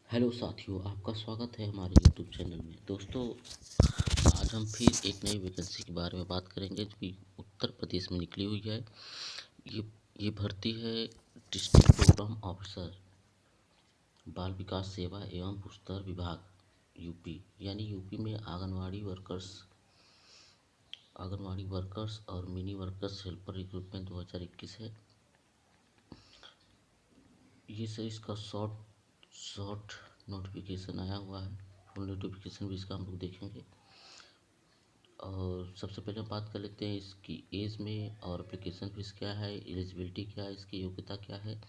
Hello साथियों, आपका स्वागत है हमारे यूट्यूब चैनल में। दोस्तों, आज हम फिर एक नई वैकेंसी के बारे में बात करेंगे जो कि उत्तर प्रदेश में निकली हुई है। ये ये भर्ती है डिस्ट्रिक्ट प्रोग्राम ऑफिसर, बाल विकास सेवा एवं पुस्तर विभाग यूपी। यानी यूपी में आंगनवाड़ी वर्कर्स और मिनी वर्कर्स हेल्पर रिक्रूटमेंट 2021 है। ये सर इसका शॉर्ट नोटिफिकेशन आया हुआ है। फुल नोटिफिकेशन भी इसका हम लोग देखेंगे। और सबसे पहले हम बात कर लेते हैं इसकी एज में, और एप्लीकेशन फीस क्या है, एलिजिबिलिटी क्या है, इसकी योग्यता क्या है,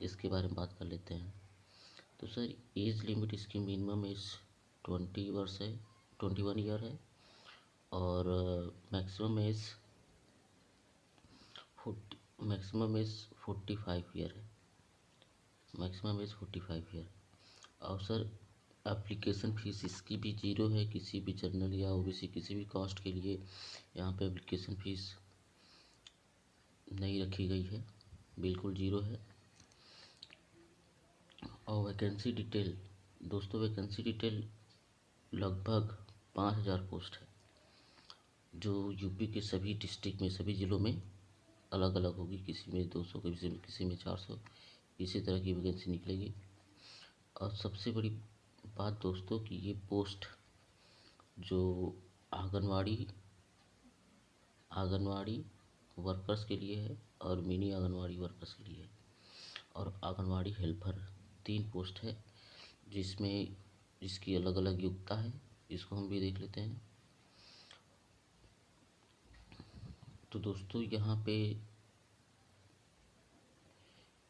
इसके बारे में बात कर लेते हैं। तो सर, एज लिमिट इसकी मिनिमम एज 20 वर्ष है, 21 ईयर है। और मैक्सिमम एज 45 ईयर है। Maximum age 45 year. और सर, एप्लीकेशन फ़ीस इसकी भी ज़ीरो है। किसी भी जनरल या ओबीसी किसी भी कास्ट के लिए यहाँ पे एप्लीकेशन फ़ीस नहीं रखी गई है, बिल्कुल ज़ीरो है। और वैकेंसी डिटेल, दोस्तों वैकेंसी डिटेल लगभग 5000 पोस्ट है, जो यूपी के सभी डिस्ट्रिक्ट में, सभी ज़िलों में अलग अलग होगी। किसी में 200, किसी में 400, इसी तरह की वैकेंसी निकलेगी। और सबसे बड़ी बात दोस्तों कि ये पोस्ट जो आंगनवाड़ी आंगनवाड़ी वर्कर्स के लिए है और मिनी आंगनवाड़ी वर्कर्स के लिए है, और आंगनवाड़ी हेल्पर 3 पोस्ट है, जिसकी अलग अलग योग्यता है। इसको हम भी देख लेते हैं। तो दोस्तों, यहाँ पे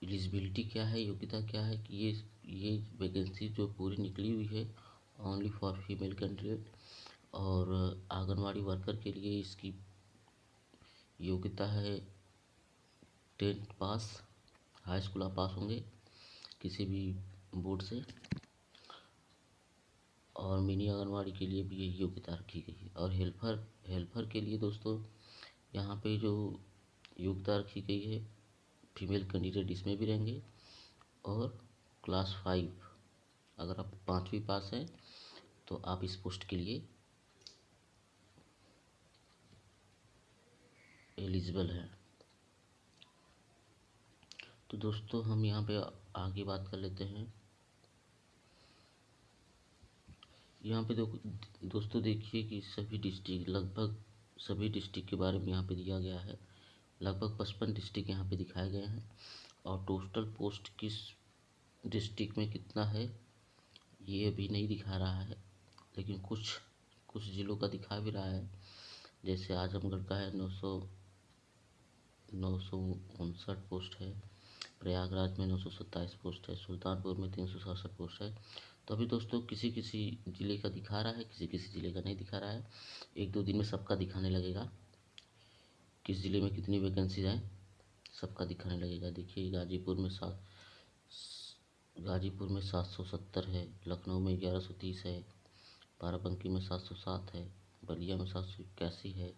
एलिजिबिलिटी क्या है, योग्यता क्या है कि ये वैकेंसी जो पूरी निकली हुई है ओनली फॉर फीमेल कैंडिडेट। और आंगनवाड़ी वर्कर के लिए इसकी योग्यता है 10th पास, हाई स्कूल आप पास होंगे किसी भी बोर्ड से। और मिनी आंगनवाड़ी के लिए भी यही योग्यता रखी गई है। और हेल्पर के लिए दोस्तों, यहाँ पे जो योग्यता रखी गई है, फीमेल कैंडिडेट इसमें भी रहेंगे। और क्लास 5, अगर आप 5वीं पास हैं तो आप इस पोस्ट के लिए एलिजिबल हैं। तो दोस्तों, हम यहाँ पे आगे बात कर लेते हैं। यहाँ पे दोस्तों देखिए कि लगभग सभी डिस्ट्रिक्ट के बारे में यहाँ पे दिया गया है। लगभग 55 डिस्ट्रिक्ट यहाँ पे दिखाए गए हैं। और टोटल पोस्ट किस डिस्ट्रिक्ट में कितना है ये अभी नहीं दिखा रहा है, लेकिन कुछ कुछ ज़िलों का दिखा भी रहा है। जैसे आजमगढ़ का है 959 पोस्ट है, प्रयागराज में 927 पोस्ट है, सुल्तानपुर में 367 पोस्ट है। तो अभी दोस्तों किसी किसी ज़िले का दिखा रहा है, किसी किसी ज़िले का नहीं दिखा रहा है। 1-2 दिन में सबका दिखाने लगेगा, किस ज़िले में कितनी वैकेंसीज हैं सबका दिखाने लगेगा। देखिए, गाजीपुर में 770 है, लखनऊ में 1130 है, बाराबंकी में 707 है, बलिया में 781 है,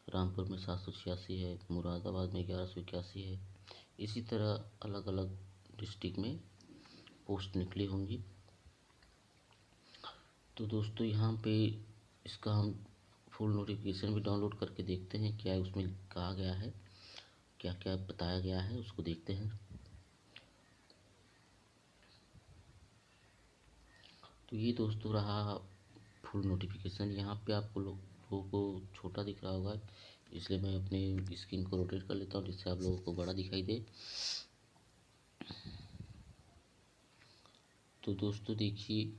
रामपुर में 786 है, मुरादाबाद में 1181 है। इसी तरह अलग अलग डिस्ट्रिक्ट में पोस्ट निकली होंगी। तो दोस्तों, यहाँ पे इसका हम फुल नोटिफिकेशन भी डाउनलोड करके देखते हैं क्या उसमें कहा गया है, क्या क्या बताया गया है, उसको देखते हैं। तो ये दोस्तों रहा फुल नोटिफिकेशन। यहाँ पे आपको लोगों को छोटा दिख रहा होगा, इसलिए मैं अपने स्क्रीन को रोटेट कर लेता हूँ जिससे आप लोगों को बड़ा दिखाई दे। तो दोस्तों देखिए,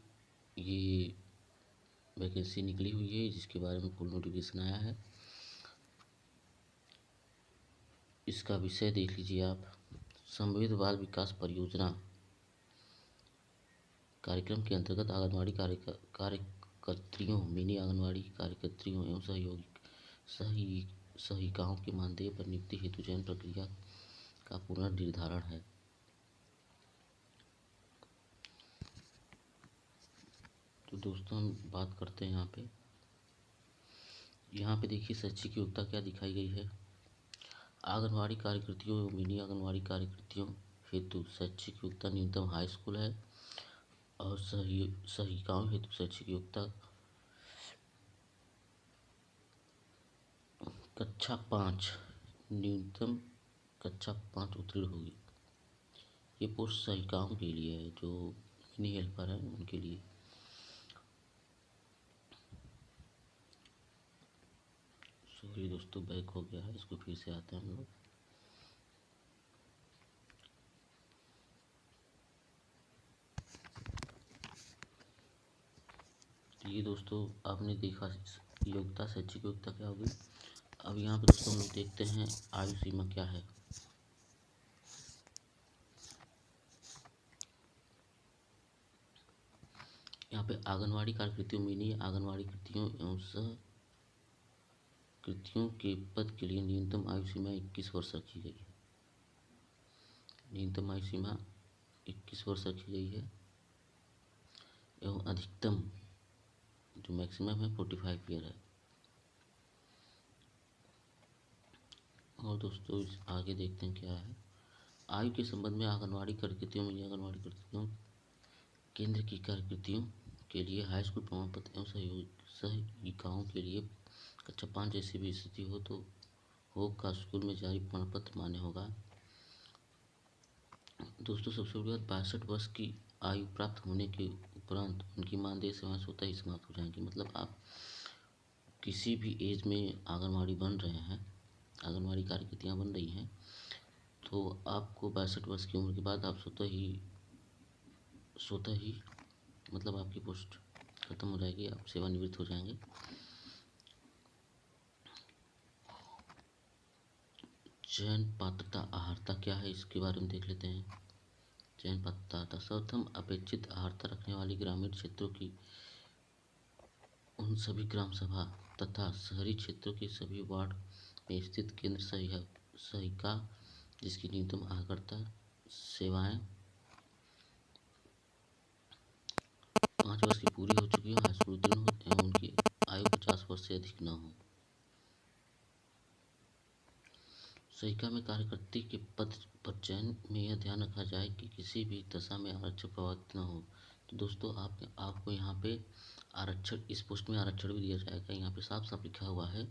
ये वैकेंसी निकली हुई है जिसके बारे में फुल नोटिफिकेशन आया है। इसका विषय देख लीजिए आप। समवेत बाल विकास परियोजना कार्यक्रम के अंतर्गत आंगनवाड़ी कार्यकर्त्रियों, मिनी आंगनवाड़ी कार्यकर्त्रियों एवं सहायिकाओं के मानदेय पर नियुक्ति हेतु चयन प्रक्रिया का पुनर्निर्धारण है। तो दोस्तों, हम बात करते हैं यहाँ पे देखिए शैक्षिक योग्यता क्या दिखाई गई है। आंगनवाड़ी कार्यकर्तियों एवं मिनी आंगनवाड़ी कार्यकर्तियों हेतु शैक्षिक योग्यता न्यूनतम हाई स्कूल है। और सहिकाओं हेतु शैक्षिक योग्यता कक्षा 5 न्यूनतम कक्षा 5 उत्तीर्ण होगी। ये पोस्ट सहायिकाओं के लिए है, जो मिनी हेल्पर है उनके लिए। सॉरी दोस्तों, बैक हो गया है, इसको फिर से आते हैं हम लोग। ये दोस्तों आपने देखा योग्यता, शैक्षिक योग्यता क्या होगी। अब यहाँ पे दोस्तों हम लोग देखते हैं आयु सीमा क्या है। यहाँ पे आंगनवाड़ी कार्यकृतियों, मिनी आंगनवाड़ी कृतियों एवं सह कृतियों के पद के लिए न्यूनतम आयु सीमा 21 वर्ष रखी गई है। न्यूनतम आयु सीमा 21 वर्ष रखी गई है एवं अधिकतम जो मैक्सिमम है 45 ईयर है। और दोस्तों इस आगे देखते हैं क्या है। आयु के संबंध में आंगनवाड़ी कार्यकृतियों, मिनी आंगनवाड़ी कार्यकृतियों, केंद्र की कार्यकृतियों के लिए हाई स्कूल प्रमाण पत्र एवं सहायिकाओं के लिए कक्षा 5 जैसी भी स्थिति हो तो होग का स्कूल में जारी प्रमाण पत्र मान्य होगा। दोस्तों सबसे बड़ी बात, 62 वर्ष की आयु प्राप्त होने के उपरांत उनकी मानदेय सेवाएं स्वतः ही समाप्त हो जाएंगी। मतलब आप किसी भी एज में आंगनवाड़ी बन रहे हैं, आंगनवाड़ी कार्यकृतियाँ बन रही हैं, तो आपको 62 वर्ष की उम्र के बाद आप स्वतः ही मतलब आपकी पोस्ट खत्म हो जाएगी, आप सेवानिवृत्त हो जाएंगे। चयन पात्रता आहारता क्या है, इसके बारे में देख लेते हैं। चयन पात्रता, सर्वप्रथम अपेक्षित आहारता रखने वाली ग्रामीण क्षेत्रों की उन सभी ग्राम सभा तथा शहरी क्षेत्रों के सभी वार्ड में स्थित केंद्र सहायिका जिसकी न्यूनतम आहारता सेवाएं 5 वर्ष की पूरी हो चुकी हो, हाई स्कूल उत्तीर्ण हो एवं उनकी आयु 50 वर्ष से अधिक न हो। सहायिका में कार्यकर्त्री के पद पर चयन में यह ध्यान रखा जाए कि किसी भी दशा में आरक्षण प्रभावित न हो। तो दोस्तों आपको यहाँ पे आरक्षण, इस पोस्ट में आरक्षण भी दिया जाएगा। यहाँ पे साफ साफ लिखा हुआ है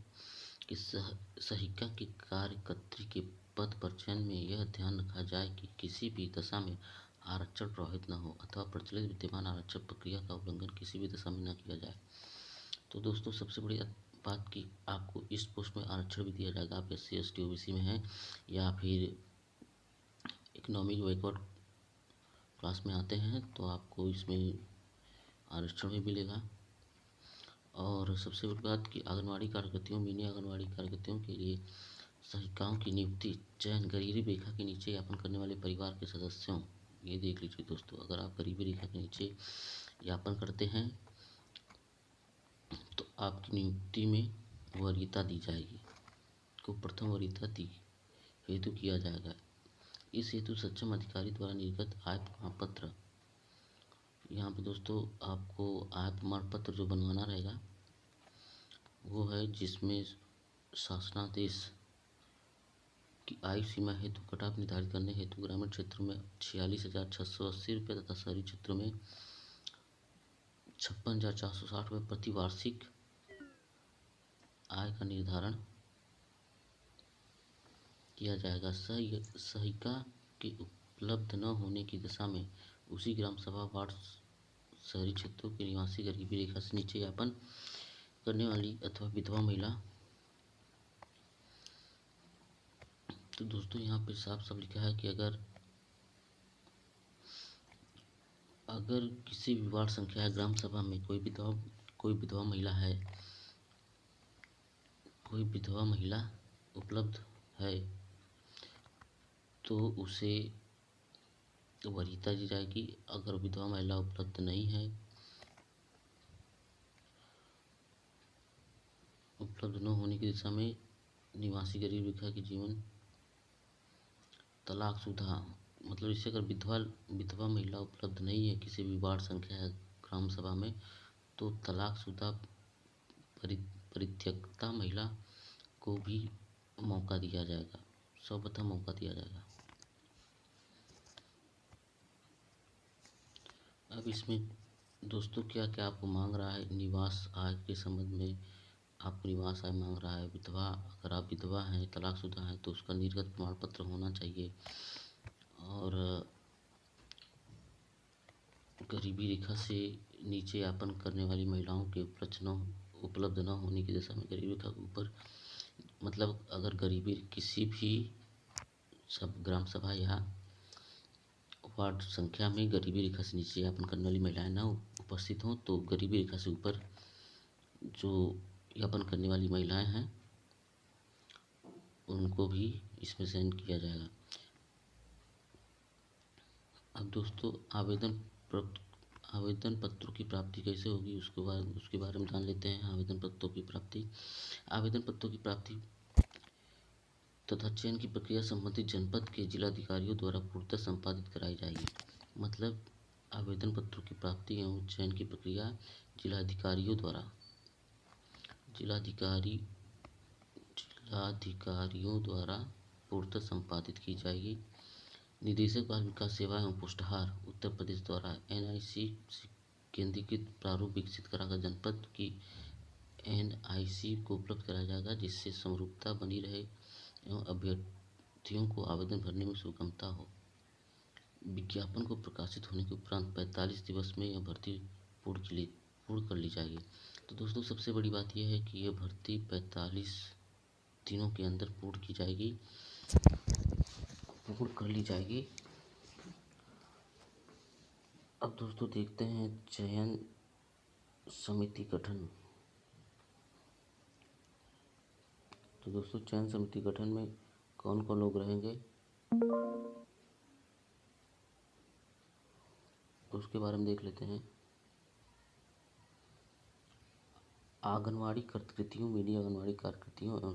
कि सहायिका के कार्यकर्त्री के पद पर चयन में यह ध्यान रखा जाए कि किसी भी दशा में आरक्षण प्रभावित न हो अथवा प्रचलित विद्यमान आरक्षण प्रक्रिया का उल्लंघन किसी भी दशा में न किया जाए। तो दोस्तों सबसे बड़ी बात कि आपको इस पोस्ट में आरक्षण भी दिया जाएगा। आप SC ST OBC में हैं या फिर इकोनॉमिक बैकवर्ड क्लास में आते हैं तो आपको इसमें आरक्षण भी मिलेगा। और सबसे बड़ी बात कि आंगनवाड़ी कार्यकृतियों, मिनी आंगनवाड़ी कार्यकृतियों के लिए सहायिकाओं की नियुक्ति चयन गरीबी रेखा के नीचे यापन करने वाले परिवार के सदस्यों, ये देख लीजिए दोस्तों, अगर आप गरीबी रेखा के नीचे यापन करते हैं तो आपकी नियुक्ति में वरीयता दी जाएगी, को प्रथम वरीयता दी हेतु किया जाएगा। इस हेतु सक्षम अधिकारी द्वारा निर्गत आय प्रमाण पत्र, यहाँ पे दोस्तों आपको आय प्रमाण पत्र जो बनवाना रहेगा वो है जिसमें शासनादेश की आयु सीमा हेतु कटाव निर्धारित करने हेतु ग्रामीण क्षेत्रों में 46,680 रुपये तथा शहरी क्षेत्रों में 56,460 रुपये प्रति वार्षिक आय का निर्धारण किया जाएगा। सहायिका के उपलब्ध न होने की दशा में उसी ग्राम सभा वार्ड शहरी क्षेत्रों के निवासी गरीबी रेखा से नीचे यापन करने वाली अथवा विधवा महिला। तो दोस्तों यहाँ पे साफ साफ लिखा है कि अगर किसी भी वार्ड संख्या या ग्राम सभा में कोई विधवा महिला उपलब्ध है तो उसे वरीयता दी जाएगी। अगर विधवा महिला उपलब्ध नहीं है, उपलब्ध न होने की दिशा में निवासी गरीब रेखा की जीवन तलाकशुदा, मतलब इससे अगर विधवा महिला उपलब्ध नहीं है किसी भी वार्ड संख्या या ग्राम सभा में तो तलाकशुदा परित्यक्ता महिला को भी मौका दिया जाएगा, सर्वप्रथम मौका दिया जाएगा। अब इसमें दोस्तों क्या क्या आपको मांग रहा है, निवास आय के संबंध में आपको निवास आय मांग रहा है। विधवा, अगर आप विधवा हैं, तलाकशुदा हैं तो उसका निर्गत प्रमाण पत्र होना चाहिए। और गरीबी रेखा से नीचे यापन करने वाली महिलाओं के उपलब्ध न होने की दशा में गरीबी रेखा के ऊपर, मतलब अगर गरीबी किसी भी सब ग्राम सभा या वार्ड संख्या में गरीबी रेखा से नीचे यापन करने वाली महिलाएं ना उपस्थित हों तो गरीबी रेखा से ऊपर जो यापन करने वाली महिलाएं हैं उनको भी इसमें शामिल किया जाएगा। अब दोस्तों आवेदन पत्रों की प्राप्ति कैसे होगी उसके बारे में जान लेते हैं। आवेदन पत्रों की प्राप्ति तथा चयन की प्रक्रिया संबंधित जनपद के जिलाधिकारियों द्वारा पूर्णतः संपादित कराई जाएगी। मतलब आवेदन पत्रों की प्राप्ति एवं चयन की प्रक्रिया जिलाधिकारियों द्वारा पूर्णतः संपादित की जाएगी। निदेशक बाल विकास सेवा एवं पुष्टहार उत्तर प्रदेश द्वारा NIC केंद्रीकृत प्रारूप विकसित कराकर जनपद की NIC को उपलब्ध कराया जाएगा, जिससे समरूपता बनी रहे एवं अभ्यर्थियों को आवेदन भरने में सुगमता हो। विज्ञापन को प्रकाशित होने के उपरांत 45 दिवस में यह भर्ती पूर्ण कर ली जाएगी। तो दोस्तों सबसे बड़ी बात यह है कि यह भर्ती 45 दिनों के अंदर पूर्ण कर ली जाएगी। अब दोस्तों देखते हैं चयन समिति गठन। तो दोस्तों चयन समिति गठन में कौन कौन लोग रहेंगे तो उसके बारे में देख लेते हैं। आंगनवाड़ी कृतियों, मिनी आंगनवाड़ी कार्यकर्तियों एवं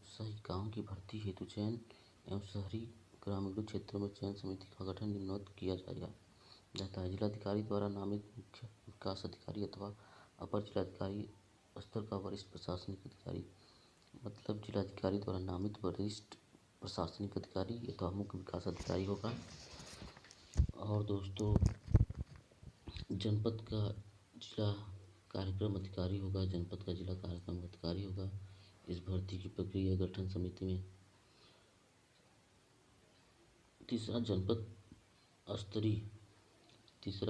सहायिकाओं की भर्ती हेतु चयन एवं शहरी ग्रामीण क्षेत्रों में चयन समिति का गठन निम्नवत किया जाता है। जिलाधिकारी द्वारा नामित मुख्य विकास अधिकारी अथवा अपर जिलाधिकारी स्तर का वरिष्ठ प्रशासनिक अधिकारी, मतलब जिलाधिकारी द्वारा नामित वरिष्ठ प्रशासनिक अधिकारी अथवा मुख्य विकास अधिकारी होगा। और दोस्तों जनपद का जिला कार्यक्रम अधिकारी होगा, इस भर्ती की प्रक्रिया गठन समिति में। तीसरा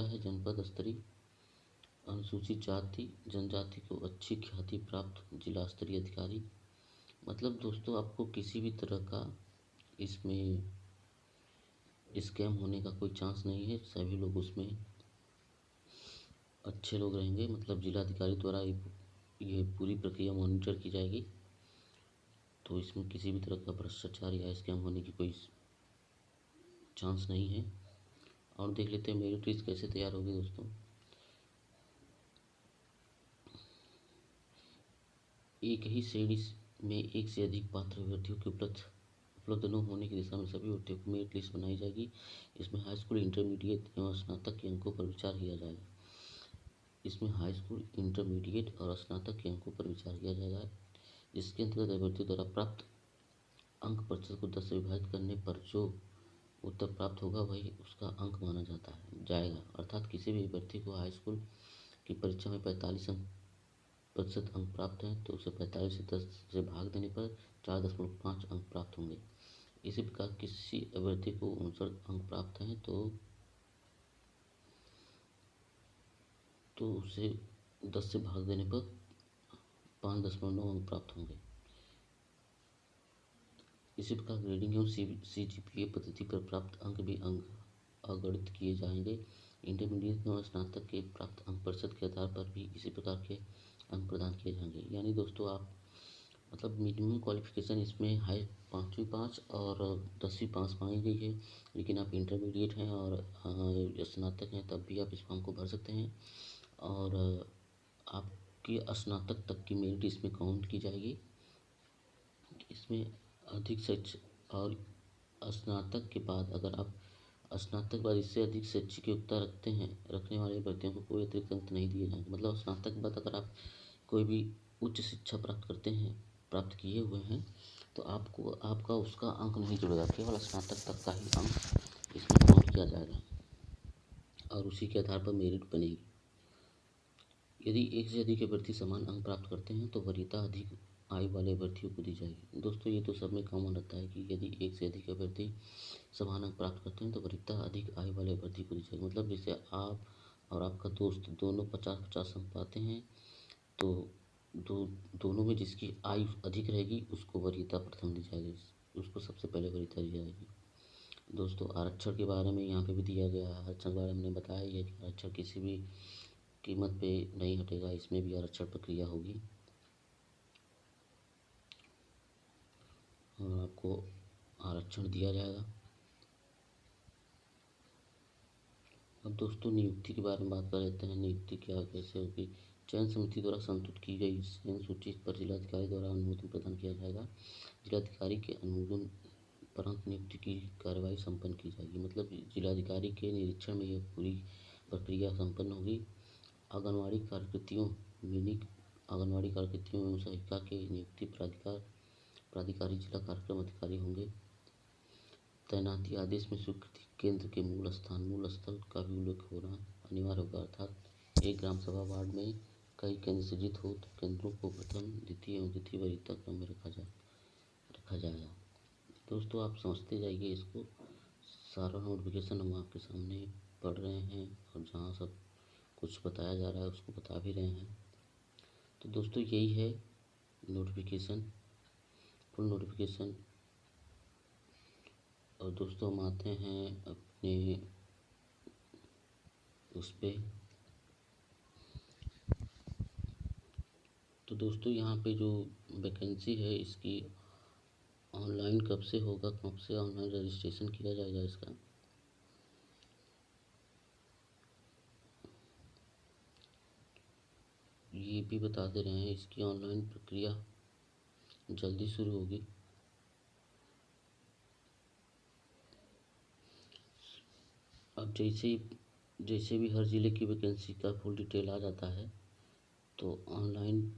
है जनपद स्तरीय अनुसूचित जाति जनजाति को अच्छी ख्याति प्राप्त जिला स्तरीय अधिकारी। मतलब दोस्तों आपको किसी भी तरह का इसमें स्कैम होने का कोई चांस नहीं है, सभी लोग उसमें अच्छे लोग रहेंगे। मतलब जिलाधिकारी द्वारा ये पूरी प्रक्रिया मॉनिटर की जाएगी, तो इसमें किसी भी तरह का भ्रष्टाचार या स्कैम होने की कोई चांस नहीं है। और देख लेते हैं मेरिट लिस्ट कैसे तैयार होगी दोस्तों। एक ही श्रेणी में एक से अधिक पात्र अभ्यर्थियों के उपलब्ध न होने की दिशा में सभी अभ्यर्थियों की मेरिट लिस्ट बनाई जाएगी। इसमें हाई स्कूल, इंटरमीडिएट एवं स्नातक के अंकों पर विचार किया जाएगा। इसके अंतर्गत अभ्यर्थियों द्वारा प्राप्त अंक प्रतिशत को 10 से विभाजित करने पर जो उत्तर प्राप्त होगा वही उसका अंक माना जाएगा। अर्थात किसी भी अभ्यर्थी को हाई स्कूल की परीक्षा में 45% अंक प्राप्त हैं तो उसे 45 से 10 से भाग देने पर 4.5 अंक प्राप्त होंगे। इसी प्रकार किसी अभ्यर्थी को 59 अंक प्राप्त हैं तो उसे 10 से भाग देने पर 5.9 अंक प्राप्त होंगे। इसी प्रकार ग्रेडिंग एवं CGPA पद्धति पर प्राप्त अंक भी अगणित किए जाएंगे। इंटरमीडिएट एवं स्नातक के प्राप्त अंक प्रतिशत के आधार पर भी इसी प्रकार के अंक प्रदान किए जाएंगे। यानी दोस्तों आप मतलब मिनिमम क्वालिफिकेशन इसमें हाई 5वीं पास और 10वीं पास मांगी गई है, लेकिन आप इंटरमीडिएट हैं और स्नातक हैं तब भी आप इस फॉर्म को भर सकते हैं। और आपकी स्नातक तक की मेरिट इसमें काउंट की जाएगी। इसमें अधिक शैक्षिक और स्नातक के बाद अगर आप स्नातक बाद इससे अधिक शैक्षिक योग्यता रखने वाले अभ्यर्थियों को कोई अतिरिक्त अंक नहीं दिए जाएंगे। मतलब स्नातक के बाद अगर आप कोई भी उच्च शिक्षा प्राप्त किए हुए हैं तो आपका उसका अंक नहीं जुड़ेगा, केवल स्नातक तक का ही अंक इसमें काउंट किया जाएगा। और उसी के आधार पर मेरिट बनेगी। यदि एक से अधिक अभ्यर्थी समान अंक प्राप्त करते हैं तो वरीयता अधिक आयु वाले अभ्यर्थियों को दी जाएगी। दोस्तों ये तो सब में कॉमन रहता है कि यदि एक से अधिक अभ्यर्थी समान अंक प्राप्त करते हैं तो वरीयता अधिक आयु वाले अभ्यर्थी को दी जाएगी। मतलब जैसे आप और आपका दोस्त दोनों 50-50 अंक पाते हैं तो दोनों में जिसकी आयु अधिक रहेगी उसको वरीयता प्रथम दी जाएगी, उसको सबसे पहले वरीयता दी जाएगी। दोस्तों आरक्षण के बारे में यहाँ पे भी दिया गया है। आरक्षण के बारे में मैंने बताया ही है कि आरक्षण किसी भी कीमत पे नहीं हटेगा, इसमें भी आरक्षण प्रक्रिया होगी और आपको आरक्षण दिया जाएगा। अब दोस्तों नियुक्ति के बारे में बात कर लेते हैं। नियुक्ति क्या कैसे होगी। चयन समिति द्वारा संस्तुत की गई चयन सूची पर जिलाधिकारी द्वारा अनुमोदन प्रदान किया जाएगा। जिलाधिकारी के अनुमोदन उपरांत नियुक्ति की कार्यवाही संपन्न की जाएगी। मतलब जिलाधिकारी के निरीक्षण में यह पूरी प्रक्रिया संपन्न होगी। आंगनवाड़ी कार्यकर्तियों आंगनवाड़ी कार्यकर्तियों एवं सहायिका के नियुक्ति प्राधिकारी जिला कार्यक्रम अधिकारी होंगे। तैनाती आदेश में स्वीकृति केंद्र के मूल स्थल का भी उल्लेख होना अनिवार्य होगा। अर्थात एक ग्राम सभा वार्ड में कई केंद्र सृजित हो तो केंद्रों को प्रथम द्वितीय एवं तृतीय वरीयता क्रम में रखा जाएगा। दोस्तों आप समझते जाइए इसको। सारा नोटिफिकेशन हम आपके सामने पढ़ रहे हैं और जहाँ सब कुछ बताया जा रहा है उसको बता भी रहे हैं। तो दोस्तों यही है नोटिफिकेशन, फुल नोटिफिकेशन। और दोस्तों हम आते हैं अपने उस पर। तो दोस्तों यहाँ पे जो वैकेंसी है इसकी ऑनलाइन कब से होगा, कब से ऑनलाइन रजिस्ट्रेशन किया जाएगा इसका, ये भी बता दे रहे हैं। इसकी ऑनलाइन प्रक्रिया जल्दी शुरू होगी। अब जैसे भी हर ज़िले की वैकेंसी का फुल डिटेल आ जाता है तो ऑनलाइन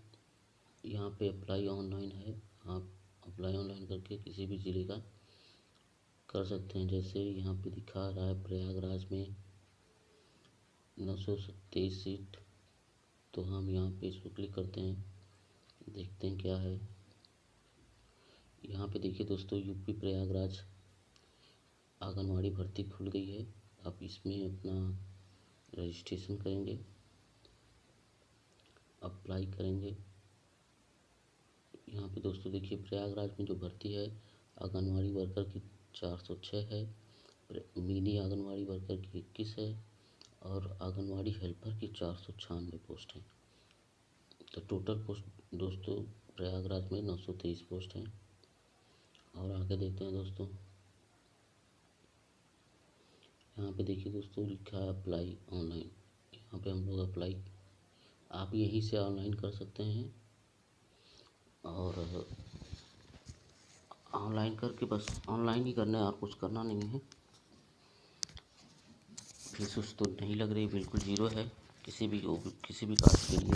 यहाँ पे अप्लाई ऑनलाइन है। आप अप्लाई ऑनलाइन करके किसी भी ज़िले का कर सकते हैं। जैसे यहाँ पे दिखा रहा है प्रयागराज में 923 सीट, तो हम यहाँ पे इसको क्लिक करते हैं, देखते हैं क्या है। यहाँ पे देखिए दोस्तों यूपी प्रयागराज आंगनवाड़ी भर्ती खुल गई है। आप इसमें अपना रजिस्ट्रेशन करेंगे, अप्लाई करेंगे। यहाँ पे दोस्तों देखिए प्रयागराज में जो भर्ती है आंगनवाड़ी वर्कर की 406 है, मिनी आंगनवाड़ी वर्कर की 21 है और आंगनवाड़ी हेल्पर की 496 पोस्ट हैं। तो टोटल पोस्ट दोस्तों प्रयागराज में 923 पोस्ट हैं। और आगे देखते हैं दोस्तों, यहाँ पे देखिए दोस्तों लिखा है अप्लाई ऑनलाइन। यहाँ पे हम लोग अप्लाई आप यहीं से ऑनलाइन कर सकते हैं और ऑनलाइन करके बस ऑनलाइन ही करना है और कुछ करना नहीं है। फीस तो नहीं लग रही, बिल्कुल ज़ीरो है किसी भी कास्ट के लिए।